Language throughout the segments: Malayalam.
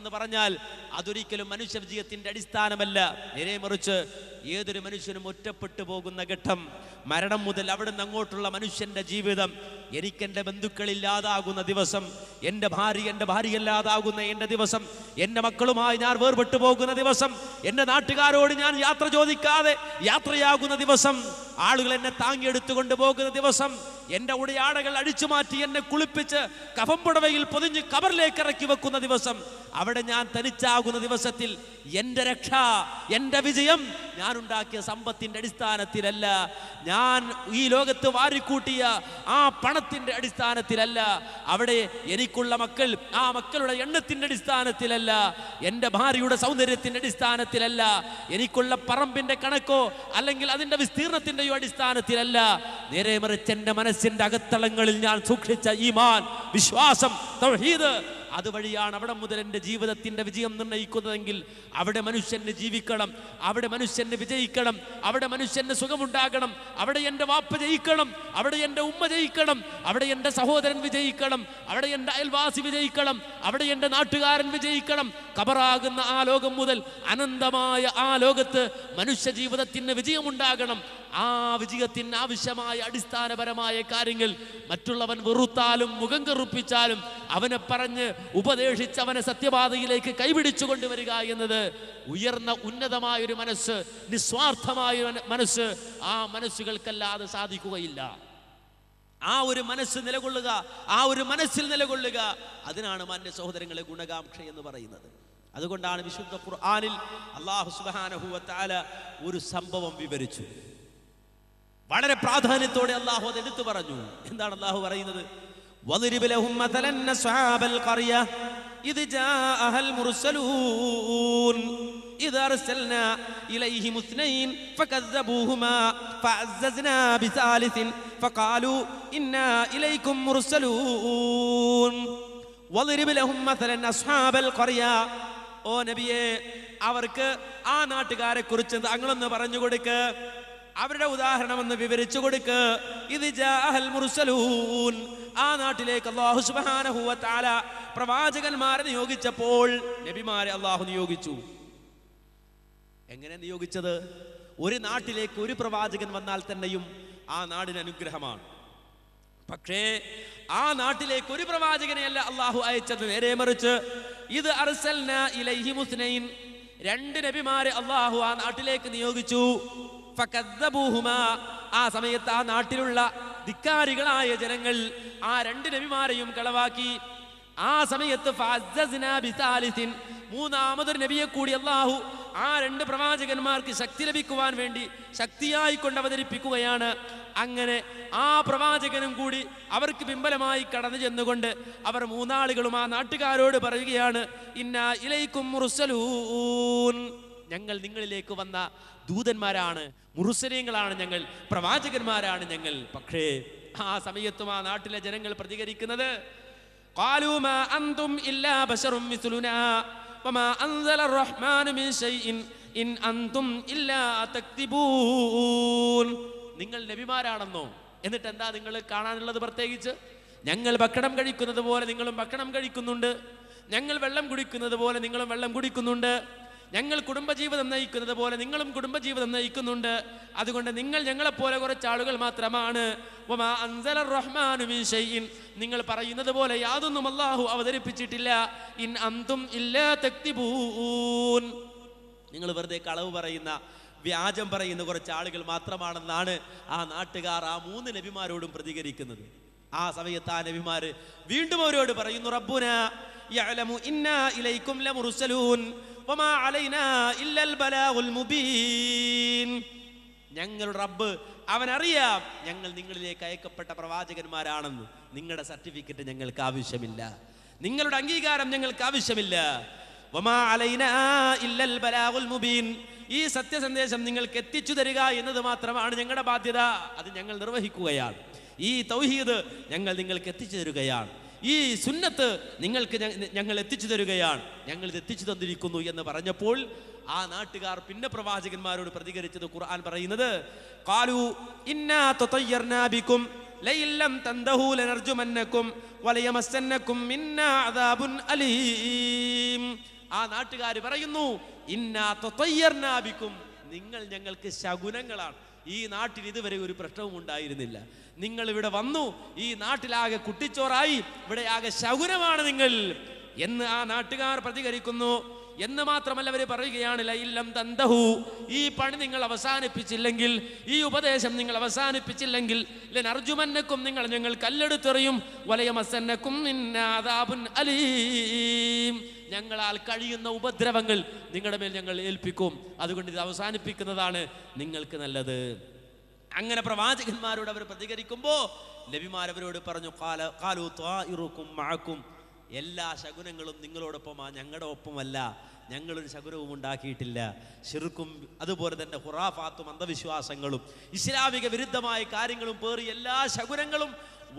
എന്ന് പറഞ്ഞാൽ അതൊരിക്കലും മനുഷ്യ വിജയത്തിന്റെ അടിസ്ഥാനമല്ല. നേരെ മറിച്ച് ഏതൊരു മനുഷ്യനും ഒറ്റപ്പെട്ടു പോകുന്ന ഘട്ടം, മരണം മുതൽ അവിടെ നിന്ന് അങ്ങോട്ടുള്ള മനുഷ്യന്റെ ജീവിതം, എനിക്കെൻ്റെ ബന്ധുക്കളില്ലാതാകുന്ന ദിവസം, എൻ്റെ ഭാര്യയല്ലാതാകുന്ന എൻ്റെ ദിവസം, എൻ്റെ മക്കളുമായി ഞാൻ വേർപെട്ടു പോകുന്ന ദിവസം, എൻ്റെ നാട്ടുകാരോട് ഞാൻ യാത്ര ചോദിക്കാതെ യാത്രയാകുന്ന ദിവസം, ആളുകൾ എന്നെ താങ്ങിയെടുത്തുകൊണ്ട് പോകുന്ന ദിവസം, എൻ്റെ ഉടയാടകൾ അടിച്ചു മാറ്റി എന്നെ കുളിപ്പിച്ച് കഫംപുടവയിൽ പൊതിഞ്ഞ് കബറിലേക്ക് ഇറക്കി വെക്കുന്ന ദിവസം, അവിടെ ഞാൻ തനിച്ചാകുന്ന ദിവസത്തിൽ എൻ്റെ രക്ഷ, എൻ്റെ വിജയം ഞാൻ ഉണ്ടാക്കിയ സമ്പത്തിന്റെ അടിസ്ഥാനത്തിലല്ല, ഞാൻ ഈ ലോകത്ത് വാരിക്കൂട്ടിയ ആ പണത്തിന്റെ അടിസ്ഥാനത്തിലല്ല, അവിടെ എനിക്കുള്ള മക്കൾ, ആ മക്കളുടെ എണ്ണത്തിന്റെ അടിസ്ഥാനത്തിലല്ല, എൻ്റെ ഭാര്യയുടെ സൗന്ദര്യത്തിന്റെ അടിസ്ഥാനത്തിലല്ല, എനിക്കുള്ള പറമ്പിന്റെ കണക്കോ അല്ലെങ്കിൽ അതിന്റെ വിസ്തീർണത്തിന്റെയോ അടിസ്ഥാനത്തിലല്ല, നേരെ മറിച്ച് എൻ്റെ മനസ്സിന്റെ അകത്തളങ്ങളിൽ ഞാൻ സൂക്ഷിച്ച ഈമാൻ, വിശ്വാസം, തൗഹീദ്, അതുവഴിയാണ് അവിടെ മുതൽ എൻ്റെ ജീവിതത്തിന്റെ വിജയം നിർണ്ണയിക്കുന്നതെങ്കിൽ അവിടെ മനുഷ്യന് ജീവിക്കണം, അവിടെ മനുഷ്യന് വിജയിക്കണം, അവിടെ മനുഷ്യന് സുഖമുണ്ടാകണം, അവിടെ എൻ്റെ വാപ്പ ജയിക്കണം, അവിടെ എൻ്റെ ഉമ്മ ജയിക്കണം, അവിടെ എൻ്റെ സഹോദരൻ വിജയിക്കണം, അവിടെ എൻ്റെ അയൽവാസി വിജയിക്കണം, അവിടെ എൻ്റെ നാട്ടുകാരൻ വിജയിക്കണം. ഖബറാകുന്ന ആ ലോകം മുതൽ അനന്തമായ ആ ലോകത്ത് മനുഷ്യ ജീവിതത്തിന് വിജയമുണ്ടാകണം. ആ വിജയത്തിന് ആവശ്യമായ അടിസ്ഥാനപരമായ കാര്യങ്ങൾ മറ്റുള്ളവൻ വെറുത്താലും മുഖം കറുപ്പിച്ചാലും അവനെ പറഞ്ഞ് ഉപദേശിച്ച് അവനെ സത്യപാതയിലേക്ക് കൈപിടിച്ചു കൊണ്ടുവരിക എന്നത് ഉയർന്ന ഉന്നതമായൊരു മനസ്സ്, നിസ്വാർത്ഥമായ മനസ്സ്, ആ മനസ്സുകൾക്കല്ലാതെ സാധിക്കുകയില്ല. ആ ഒരു മനസ്സ് നിലകൊള്ളുക, ആ ഒരു മനസ്സിൽ നിലകൊള്ളുക, അതിനാണ് മാന്യ സഹോദരങ്ങളെ ഗുണകാംക്ഷ എന്ന് പറയുന്നത്. അതുകൊണ്ടാണ് വിശുദ്ധ ഖുർആനിൽ അല്ലാഹു സുബ്ഹാനഹു വ തആല ഒരു സംഭവം വിവരിച്ചു. വളരെ പ്രാധാന്യത്തോടെ അല്ലാഹു അത് എടുത്തു പറഞ്ഞു. എന്താണ് അല്ലാഹു പറയുന്നത്? വദ്രിബ് ലഹും മസലൻ അസ്ഹാബൽ ഖറിയ ഇദ് ജാഅഹൽ മുർസലൂൻ ഇദ് അർസൽനാ ഇലൈഹിം ഇസ്നൈൻ ഫകസ്സബൂഹുമാ ഫഅസ്സസ്നാ ബിസാലിസിൻ ഫഖാലൂ ഇന്നാ ഇലൈക്കും മുർസലൂൻ. വദ്രിബ് ലഹും മസലൻ അസ്ഹാബൽ ഖറിയ, ഓ നബിയേ, അവർക്ക് ആ നാട്ടുകാരെ കുറിച്ച് താങ്കളൊന്ന് പറഞ്ഞു കൊടുക്ക്, അവരുടെ ഉദാഹരണം ഒന്ന് വിവരിച്ചു കൊടുക്ക്. ഇദ് ജാഅഹൽ മുർസലൂൻ, ആ നാട്ടിലേക്ക് അല്ലാഹു സുബ്ഹാനഹു വ തആല പ്രവാചകന്മാരെ നിയോഗിച്ചപ്പോൾ, നബിമാരെ അല്ലാഹു നിയോഗിച്ചു. എങ്ങനെ നിയോഗിച്ചത്? ഒരു നാട്ടിലേക്ക് ഒരു പ്രവാചകൻ വന്നാൽ തന്നെയും ആ നാടിന് അനുഗ്രഹമാണ്. പക്ഷേ ആ നാട്ടിലേക്ക് ഒരു പ്രവാചകനെയല്ല അല്ലാഹു അയച്ചത്. നേരെ മറിച്ച് ഇത് അർസൽനാ ഇലൈഹിം ഇസ്നൈൻ, രണ്ട് നബിമാരെ അല്ലാഹു ആ നാട്ടിലേക്ക് നിയോഗിച്ചു. ഫകസ്സബൂഹുമാ, ആ സമയത്ത് ആ നാട്ടിലുള്ള ധിക്കാരികളായ ജനങ്ങൾ ആ രണ്ട് നബിമാരെയും കളവാക്കി. ആ സമയത്ത് ഫഅസ്സസ്നാ ബിസാലിസിൻ, മൂന്നാമതൊരു നബിയെ കൂടി അല്ലാഹു ആ രണ്ട് പ്രവാചകന്മാർക്ക് ശക്തി ലഭിക്കുവാൻ വേണ്ടി ശക്തിയായി കൊണ്ട് അവതരിപ്പിക്കുകയാണ്. അങ്ങനെ ആ പ്രവാചകനും കൂടി അവർക്ക് പിമ്പലമായി കടന്നു ചെന്നുകൊണ്ട് അവർ മൂന്നാളുകളും ആ നാട്ടുകാരോട് പറയുകയാണ്, ഇന്നാ ഇലൈക്കും മുർസലൂൻ, ഞങ്ങൾ നിങ്ങളിലേക്ക് വന്ന ദൂതന്മാരാണ്, മുർസലീങ്ങളാണ് ഞങ്ങൾ, പ്രവാചകന്മാരാണ് ഞങ്ങൾ. പക്ഷേ ആ സമയത്തും ആ നാട്ടിലെ ജനങ്ങൾ പ്രതികരിക്കുന്നത്, ഖാലൂ മാ അൻതും ഇല്ലാ ബശറും മിസ്ലുനാ വമാ അൻസല അർറഹ്മാനു മിൻ ശൈഇൻ ഇൻ അൻതും ഇല്ലാ തക്തിബൂൻ. നിങ്ങൾ നബിമാരാണെന്നോ? എന്നിട്ട് എന്താ നിങ്ങൾ കാണാനുള്ളത്? പ്രത്യേകിച്ച് ഞങ്ങൾ ഭക്ഷണം കഴിക്കുന്നത് പോലെ നിങ്ങളും ഭക്ഷണം കഴിക്കുന്നുണ്ട്, ഞങ്ങൾ വെള്ളം കുടിക്കുന്നത് പോലെ നിങ്ങളും വെള്ളം കുടിക്കുന്നുണ്ട്, ഞങ്ങൾ കുടുംബജീവിതം നയിക്കുന്നത് പോലെ നിങ്ങളും കുടുംബജീവിതം നയിക്കുന്നുണ്ട്. അതുകൊണ്ട് നിങ്ങൾ ഞങ്ങളെപ്പോലെ കുറച്ച് ആളുകൾ മാത്രമാണ്. വമാ അൻസല റഹ്മാനു മിൻ ശൈഇൻ, നിങ്ങൾ പറയുന്നത് പോലെ യാതൊന്നും അല്ലാഹു അവതരിപ്പിച്ചിട്ടില്ല. ഇൻ അൻതും ഇല്ലാ തക്തിബൂൻ, നിങ്ങൾ വെറുതെ കളവ് പറയുന്ന, വ്യാജം പറയുന്ന കുറച്ച് ആളുകൾ മാത്രമാണെന്നാണ് ആ നാട്ടുകാർ ആ മൂന്ന് നബിമാരോടും പ്രതികരിക്കുന്നത്. ആ സമയത്ത് ആ നബിമാര് വീണ്ടും അവരോട് പറയുന്നു, റബ്ബുനാ യഅലമു ഇന്നാ ഇലൈക്കും ലമുർസലൂൻ വമാ അലൈനാ ഇല്ലൽ ബലാഗുൽ മുബീൻ. ഞങ്ങളുടെ റബ്ബ് അവനറിയാം ഞങ്ങൾ നിങ്ങളിലേക്ക് അയക്കപ്പെട്ട പ്രവാചകന്മാരാണെന്ന്. നിങ്ങളുടെ സർട്ടിഫിക്കറ്റ് ഞങ്ങൾക്ക് ആവശ്യമില്ല, നിങ്ങളുടെ അംഗീകാരം ഞങ്ങൾക്ക് ആവശ്യമില്ല. വമാ അലൈനാ ഇല്ലൽ ബലാഗുൽ മുബീൻ, ഈ സത്യസന്ദേശം നിങ്ങൾക്ക് എത്തിച്ചു തരിക എന്നത് മാത്രമാണ് ഞങ്ങളുടെ ബാധ്യത. അത് ഞങ്ങൾ നിർവഹിക്കുകയാണ്. ഈ തൗഹീദ് ഞങ്ങൾ നിങ്ങൾക്ക് എത്തിച്ചു തരികയാണ്. ഈ സുന്നത്ത് നിങ്ങൾക്ക് ഞങ്ങൾ എത്തിച്ചു തരികയാണ്. ഞങ്ങൾ ഇത് എത്തിച്ചു തന്നിരിക്കുന്നു എന്ന് പറഞ്ഞപ്പോൾ ആ നാട്ടുകാർ പിന്നെ പ്രവാചകന്മാരോട് പ്രതികരിച്ചത് ഖുർആൻ പറയുന്നത്, ഖാലൂ ഇന്നാ തതയ്യർനാ ബികും ലൈലം തന്തഹു ലനർജുമന്നകും വലയമസ്സന്നകും മിന്നാ അദാബുൻ അലീം. ആ നാട്ടുകാർ പറയുന്നു, ഇന്നാ തതയ്യർനാ ബിക്കും, നിങ്ങൾ ഞങ്ങൾക്ക് ശകുനങ്ങളാണ്. ഈ നാട്ടിൽ ഇതുവരെ ഒരു പ്രശ്നവും ഉണ്ടായിരുന്നില്ല. നിങ്ങൾ ഇവിടെ വന്നു, ഈ നാട്ടിലാകെ കുട്ടിച്ചോറായി, ഇവിടെ ആകെ ശകുനമാണ് നിങ്ങൾ എന്ന് ആ നാട്ടുകാർ പ്രതികരിക്കുന്നു. എന്ന് മാത്രമല്ല, അവർ പറയുകയാണ്, ലഇല്ലം തന്തഹു, ഈ പണി നിങ്ങൾ അവസാനിപ്പിച്ചില്ലെങ്കിൽ, ഈ ഉപദേശം നിങ്ങൾ അവസാനിപ്പിച്ചില്ലെങ്കിൽ, ലനർജുമന്നക്കും, ഞങ്ങൾ കല്ലെടുത്തെറിയും, വലയമസന്നക്കും മിന്നാദാബുൻ അലീം, ഞങ്ങളാൽ കഴിയുന്ന ഉപദ്രവങ്ങൾ നിങ്ങളുടെ മേൽ ഞങ്ങൾ ഏൽപ്പിക്കും. അതുകൊണ്ട് ഇത് അവസാനിപ്പിക്കുന്നതാണ് നിങ്ങൾക്ക് നല്ലത്. അങ്ങനെ പ്രവാചകന്മാരോട് അവർ പ്രതികരിക്കുമ്പോൾ നബിമാരവരോട് പറഞ്ഞു, ഖാലു ത്വാഇറുക്കും മഅക്കും, എല്ലാ ശകുനങ്ങളും നിങ്ങളോടൊപ്പമാ, ഞങ്ങളുടെ ഒപ്പമല്ല. ഞങ്ങളൊരു ശകുനവും ഉണ്ടാക്കിയിട്ടില്ല. ശിർക്കും അതുപോലെ തന്നെ ഖുറാഫാത്തും അന്ധവിശ്വാസങ്ങളും ഇസ്ലാമിക വിരുദ്ധമായ കാര്യങ്ങളും പേറി എല്ലാ ശകുനങ്ങളും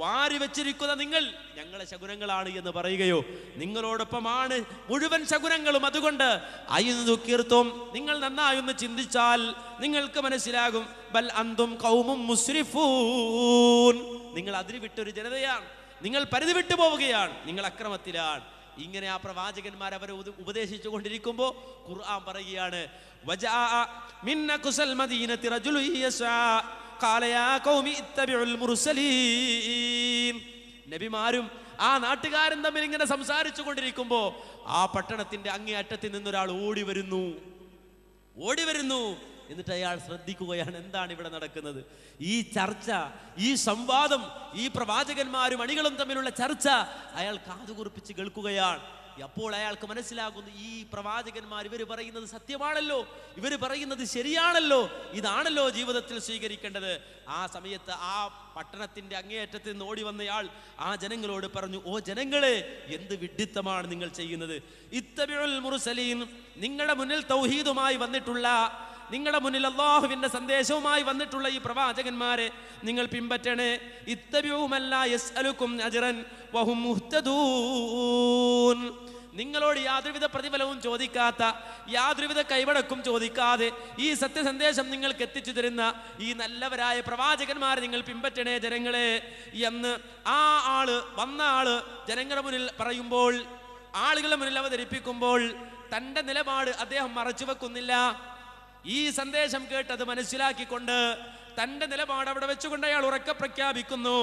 വാരി വെച്ചിരിക്കുന്ന നിങ്ങൾ ഞങ്ങളെ ശകുനങ്ങളാണ് എന്ന് പറയുകയോ, നിങ്ങളോടൊപ്പമാണ് മുഴുവൻ ശകുനങ്ങളും. അതുകൊണ്ട് അയ്യുതുക്കീർത്തും, നിങ്ങൾ നന്നായൊന്ന് ചിന്തിച്ചാൽ നിങ്ങൾക്ക് മനസ്സിലാകും, ബൽ അന്തും ഖൗമും മുസ്രിഫൂൻ, നിങ്ങൾ അതിരുവിട്ടൊരു ജനതയാണ്, നിങ്ങൾ പരിധി വിട്ടു പോവുകയാണ്, നിങ്ങൾ അക്രമത്തിലാണ്. ഇങ്ങനെ ആ പ്രവാചകന്മാർ അവരെ ഉപദേശിച്ചു കൊണ്ടിരിക്കുമ്പോൾ ഖുർആൻ പറയുകയാണ്, വജാഅ മിൻ അഖ്സൽ മദീനതി റജുലുൻ യസ്ആ ഖാല യാ ഖൗമി ഇത്തബിഉൽ മുർസലീൻ. നബിമാരും ആ നാട്ടുകാരും തമ്മിൽ ഇങ്ങനെ സംസാരിച്ചു കൊണ്ടിരിക്കുമ്പോൾ ആ പട്ടണത്തിന്റെ അങ്ങേ അറ്റത്തിൽ നിന്നൊരാൾ ഓടി വരുന്നു. എന്നിട്ട് അയാൾ ശ്രദ്ധിക്കുകയാണ്, എന്താണ് ഇവിടെ നടക്കുന്നത്? ഈ ചർച്ച, ഈ സംവാദം, ഈ പ്രവാചകന്മാരും അണികളും തമ്മിലുള്ള ചർച്ച അയാൾ കാതുകുറിപ്പിച്ച് കേൾക്കുകയാണ്. അപ്പോൾ അയാൾക്ക് മനസ്സിലാകുന്നു, ഈ പ്രവാചകന്മാർ ഇവർ പറയുന്നത് സത്യമാണല്ലോ, ഇവർ പറയുന്നത് ശരിയാണല്ലോ, ഇതാണല്ലോ ജീവിതത്തിൽ സ്വീകരിക്കേണ്ടത്. ആ സമയത്ത് ആ പട്ടണത്തിന്റെ അങ്ങേയറ്റത്ത് നിന്ന് ഓടി വന്നയാൾ ആ ജനങ്ങളോട് പറഞ്ഞു, ഓ ജനങ്ങളെ, എന്ത് വിഡ്ഢിത്തമാണ് നിങ്ങൾ ചെയ്യുന്നത്? ഇത്തബിഉൽ മുർസലീൻ, നിങ്ങളുടെ മുന്നിൽ തൗഹീദുമായി വന്നിട്ടുള്ള, നിങ്ങളുടെ മുന്നിൽ അല്ലാഹുവിന്റെ സന്ദേശവുമായി വന്നിട്ടുള്ള ഈ പ്രവാചകന്മാരെ നിങ്ങൾ പിൻപറ്റണേ. ഇത്തബിഉ മല്ലാ യസ്അലുക്കും അജ്റൻ വഹും മുഹ്തദൂൻ, നിങ്ങളോട് യാതൊരുവിധ പ്രതിഫലവും ചോദിക്കാത്ത, യാതൊരുവിധ കൈവടക്കും ചോദിക്കാതെ ഈ സത്യസന്ദേശം നിങ്ങൾക്ക് എത്തിച്ചു തരുന്ന ഈ നല്ലവരായ പ്രവാചകന്മാരെ നിങ്ങൾ പിൻപറ്റണേ ജനങ്ങളെ എന്ന് വന്ന ആള് ജനങ്ങളുടെ മുന്നിൽ പറയുമ്പോൾ, ആളുകളുടെ മുന്നിൽ അവതരിപ്പിക്കുമ്പോൾ തന്റെ നിലപാട് അദ്ദേഹം മറച്ചു വെക്കുന്നില്ല. ഈ സന്ദേശം കേട്ടത് മനസ്സിലാക്കിക്കൊണ്ട് തന്റെ നിലപാട് അവിടെ വെച്ചുകൊണ്ട് അയാൾ ഉറക്കെ പ്രഖ്യാപിക്കുന്നു,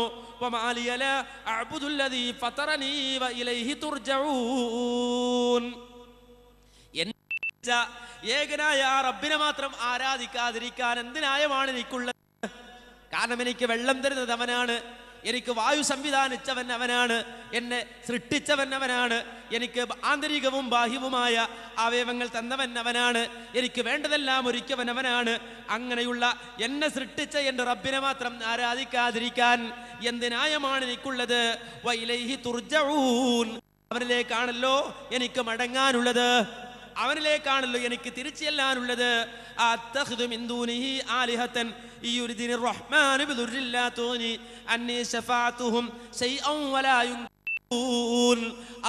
ഏകനായ ആ റബ്ബിനെ മാത്രം ആരാധിക്കാതിരിക്കാൻ എന്ത് ന്യായമാണ് എനിക്കുള്ളത്? കാരണം എനിക്ക് വെള്ളം തരുന്നത് അവനാണ്, എനിക്ക് വായു സംവിധാനിച്ചവൻ അവനാണ്, എന്നെ സൃഷ്ടിച്ചവൻ അവനാണ്, എനിക്ക് ആന്തരികവും ബാഹ്യവുമായ അവയവങ്ങൾ തന്നവൻ അവനാണ്, എനിക്ക് വേണ്ടതെല്ലാം ഒരുക്കിയവൻ അവനാണ്. അങ്ങനെയുള്ള എന്നെ സൃഷ്ടിച്ച എൻ്റെ റബ്ബിനെ മാത്രം ആരാധിക്കാതിരിക്കാൻ എന്ത് ന്യായമാണ് എനിക്കുള്ളത്? വഇലൈഹി തുർജഊൻ, അവനിലേക്കാണല്ലോ എനിക്ക് മടങ്ങാനുള്ളത്, അവനിലേക്കാണല്ലോ എനിക്ക് തിരിച്ചു ചെല്ലാനുള്ളത്. അത്തഖ്ദു മിൻ ദൂനിഹി ആലിഹതൻ യുരിദിനി റഹ്മാനു ബിദുർരിൻ ലാ തുഗ്നി അന്നി ശഫാഅതുഹും ശൈഅൻ വലാ യുൻഖൂൻ.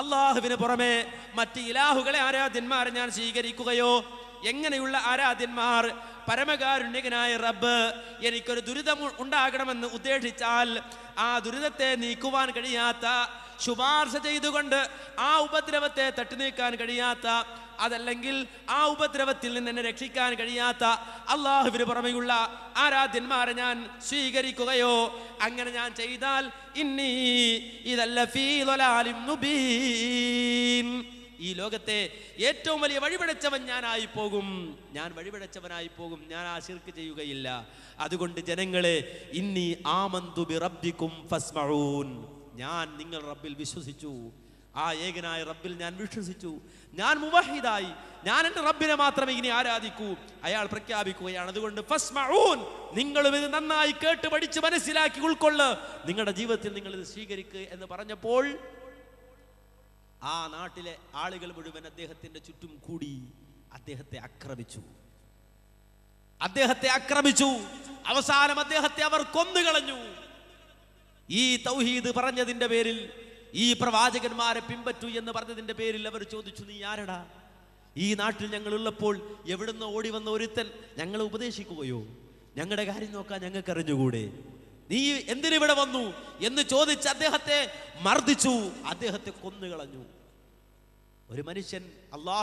അല്ലാഹുവിന് പുറമെ മറ്റ് ഇലാഹുകളെ ആരാധ്യന്മാരെ ഞാൻ സ്വീകരിക്കുകയോ? എങ്ങനെയുള്ള ആരാധ്യന്മാർ? പരമകാരുണ്യകനായ റബ്ബ് എനിക്കൊരു ദുരിതം ഉണ്ടാകണമെന്ന് ഉദ്ദേശിച്ചാൽ ആ ദുരിതത്തെ നീക്കുവാൻ കഴിയാത്ത, ശുപാർശ ചെയ്തുകൊണ്ട് ആ ഉപദ്രവത്തെ തട്ടി നീക്കാൻ കഴിയാത്ത, അതല്ലെങ്കിൽ ആ ഉപദ്രവത്തിൽ നിന്ന് എന്നെ രക്ഷിക്കാൻ കഴിയാത്ത അല്ലാഹുവിന് പുറമെയുള്ള ആരാധ്യന്മാരെ ഞാൻ സ്വീകരിക്കുകയോ? അങ്ങനെ ഞാൻ ചെയ്താൽ ഇന്നി ഇദല്ലഫീ ളലാലിൻ മുബീൻ, ഈ ലോകത്തെ ഏറ്റവും വലിയ വഴിപിഴച്ചവൻ ഞാനായി പോകും, ഞാൻ വഴിപിഴച്ചവനായി പോകും, ഞാൻ ആ ശിർക്ക് ചെയ്യുകയില്ല. അതുകൊണ്ട് ജനങ്ങളെ, ഇന്നി ആമന്തു ബിറബ്ബിക്കും ഫസ്മഊൻ, ഞാൻ നിങ്ങൾ റബ്ബിൽ വിശ്വസിച്ചു, ആ ഏകനായ റബ്ബിൽ ഞാൻ വിശ്വസിച്ചു, ഞാൻ മുവഹിദായി, ഞാൻ എൻ്റെ റബ്ബിനെ മാത്രമേ ഇനി ആരാധിക്കൂ. അയാൾ പ്രഖ്യാപിക്കുകയാണ്. അതുകൊണ്ട് ഫസ്മഊൻ, നിങ്ങളും ഇത് നന്നായി കേട്ട് പഠിച്ച് മനസ്സിലാക്കി ഉൾക്കൊള്ളു, നിങ്ങളുടെ ജീവിതത്തിൽ നിങ്ങൾ ഇത് സ്വീകരിക്കുക എന്ന് പറഞ്ഞപ്പോൾ ആ നാട്ടിലെ ആളുകൾ മുഴുവൻ അദ്ദേഹത്തിന്റെ ചുറ്റും കൂടി അദ്ദേഹത്തെ ആക്രമിച്ചു. അവസാനം അദ്ദേഹത്തെ അവർ കൊന്നുകളഞ്ഞു. ഈ തൗഹീദ് പറഞ്ഞതിന്റെ പേരിൽ, ഈ പ്രവാചകന്മാരെ പിൻപറ്റൂ എന്ന് പറഞ്ഞതിന്റെ പേരിൽ അവർ ചോദിച്ചു, നീ ആരടാ? ഈ നാട്ടിൽ ഞങ്ങൾ ഉള്ളപ്പോൾ എവിടുന്ന് ഓടി വന്ന ഒരുത്തൻ ഞങ്ങളെ ഉപദേശിക്കുകയോ? ഞങ്ങളുടെ കാര്യം നോക്കാൻ ഞങ്ങൾക്ക് അറിഞ്ഞുകൂടെ? നീ എന്തിനിവിടെ വന്നു എന്ന് ചോദിച്ച് അദ്ദേഹത്തെ മർദ്ദിച്ചു, അദ്ദേഹത്തെ കൊന്നുകളഞ്ഞു. ഒരു മനുഷ്യൻ അല്ലാഹു